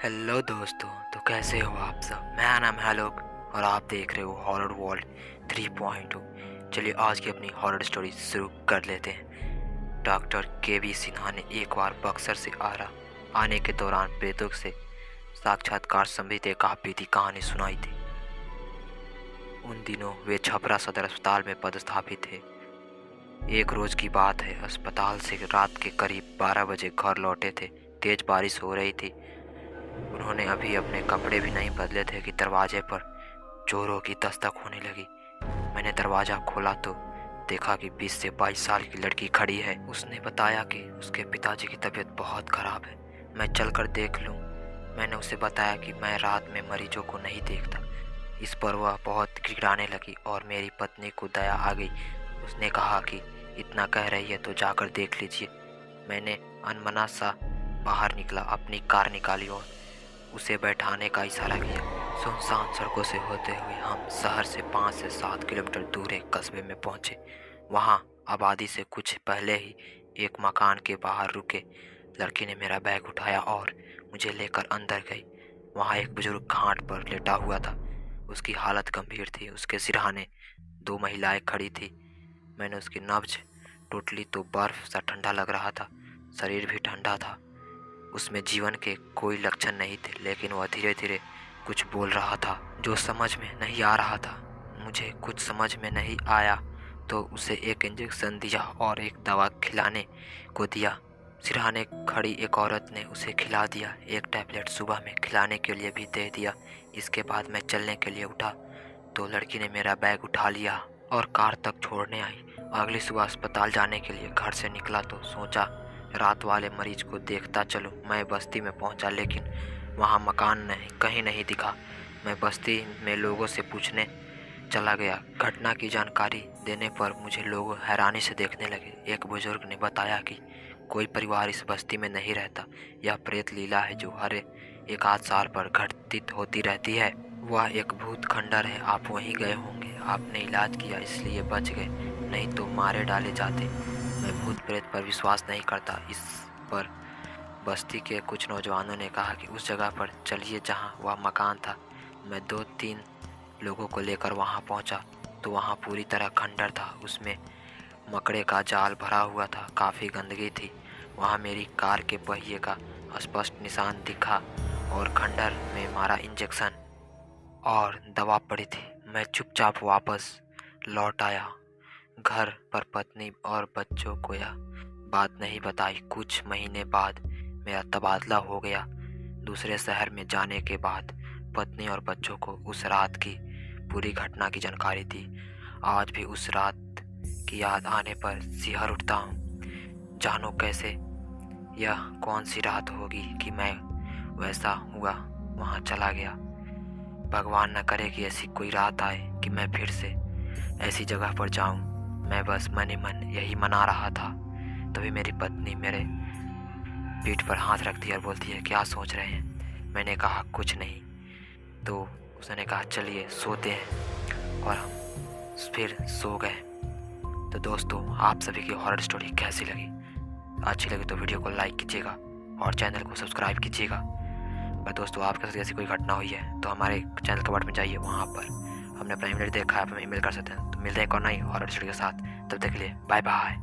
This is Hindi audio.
हेलो दोस्तों। तो कैसे हो आप सब। मेरा नाम है आलोक और आप देख रहे हो हॉरर वर्ल्ड 3.0। चलिए आज की अपनी हॉरर स्टोरी शुरू कर लेते हैं। डॉक्टर के सिन्हा ने एक बार बक्सर से आने के दौरान प्रेतों से साक्षात्कार संबंधित एक आपबीती कहानी सुनाई थी। उन दिनों वे छपरा सदर अस्पताल में पदस्थापित थे। एक रोज की बात है, अस्पताल से रात के करीब 12 बजे घर लौटे थे। तेज बारिश हो रही थी। उन्होंने अभी अपने कपड़े भी नहीं बदले थे कि दरवाजे पर जोरों की दस्तक होने लगी। मैंने दरवाज़ा खोला तो देखा कि 20 से 22 साल की लड़की खड़ी है। उसने बताया कि उसके पिताजी की तबीयत बहुत ख़राब है, मैं चलकर देख लूं। मैंने उसे बताया कि मैं रात में मरीजों को नहीं देखता। इस पर वह बहुत गिड़गिड़ाने लगी और मेरी पत्नी को दया आ गई। उसने कहा कि इतना कह रही है तो जाकर देख लीजिए। मैंने अनमना सा बाहर निकला, अपनी कार निकाली और उसे बैठाने का इशारा किया। सुनसान सड़कों से होते हुए हम शहर से 5 से 7 किलोमीटर दूर एक कस्बे में पहुंचे। वहां आबादी से कुछ पहले ही एक मकान के बाहर रुके। लड़की ने मेरा बैग उठाया और मुझे लेकर अंदर गई। वहां एक बुजुर्ग खाट पर लेटा हुआ था। उसकी हालत गंभीर थी। उसके सिरहाने 2 महिलाएं खड़ी थी। मैंने उसकी नब्ज टोटली तो बर्फ सा ठंडा लग रहा था, शरीर भी ठंडा था। उसमें जीवन के कोई लक्षण नहीं थे, लेकिन वह धीरे धीरे कुछ बोल रहा था जो समझ में नहीं आ रहा था। मुझे कुछ समझ में नहीं आया तो उसे एक इंजेक्शन दिया और एक दवा खिलाने को दिया। सिरहाने खड़ी एक औरत ने उसे खिला दिया। एक टैबलेट सुबह में खिलाने के लिए भी दे दिया। इसके बाद मैं चलने के लिए उठा तो लड़की ने मेरा बैग उठा लिया और कार तक छोड़ने आई। अगली सुबह अस्पताल जाने के लिए घर से निकला तो सोचा रात वाले मरीज को देखता चलूं। मैं बस्ती में पहुंचा, लेकिन वहां मकान नहीं, कहीं नहीं दिखा। मैं बस्ती में लोगों से पूछने चला गया। घटना की जानकारी देने पर मुझे लोग हैरानी से देखने लगे। एक बुजुर्ग ने बताया कि कोई परिवार इस बस्ती में नहीं रहता। यह प्रेत लीला है जो हर एक आध साल पर घटित होती रहती है। वह एक भूत खंडर है। आप वहीं गए होंगे। आपने इलाज किया इसलिए बच गए, नहीं तो मारे डाले जाते। मैं भूत प्रेत पर विश्वास नहीं करता। इस पर बस्ती के कुछ नौजवानों ने कहा कि उस जगह पर चलिए जहां वह मकान था। मैं 2-3 लोगों को लेकर वहां पहुंचा तो वहां पूरी तरह खंडर था। उसमें मकड़े का जाल भरा हुआ था, काफ़ी गंदगी थी। वहां मेरी कार के पहिए का स्पष्ट निशान दिखा और खंडर में मारा इंजेक्शन और दवा पड़ी थी। मैं चुपचाप वापस लौट आया। घर पर पत्नी और बच्चों को यह बात नहीं बताई। कुछ महीने बाद मेरा तबादला हो गया। दूसरे शहर में जाने के बाद पत्नी और बच्चों को उस रात की पूरी घटना की जानकारी दी। आज भी उस रात की याद आने पर सिहर उठता हूँ। जानो कैसे यह कौन सी रात होगी कि मैं वैसा हुआ वहाँ चला गया। भगवान न करे कि ऐसी कोई रात आए कि मैं फिर से ऐसी जगह पर जाऊं। मैं बस मन ही मन यही मना रहा था। तभी मेरी पत्नी मेरे पीठ पर हाथ रखती है और बोलती है, क्या सोच रहे हैं। मैंने कहा कुछ नहीं। तो उसने कहा चलिए सोते हैं, और हम फिर सो गए। तो दोस्तों, आप सभी की हॉरर स्टोरी कैसी लगी? अच्छी लगी तो वीडियो को लाइक कीजिएगा और चैनल को सब्सक्राइब कीजिएगा। और दोस्तों, आपके साथ ऐसी कोई घटना हुई है तो हमारे चैनल कमेंट में जाइए। वहाँ पर हमने अपना ईमेल देखा है, आप हमें ईमेल कर सकते हैं। तो मिलते हैं एक और नई हॉरर स्टोरी के साथ। तब तक के लिए बाय बाय।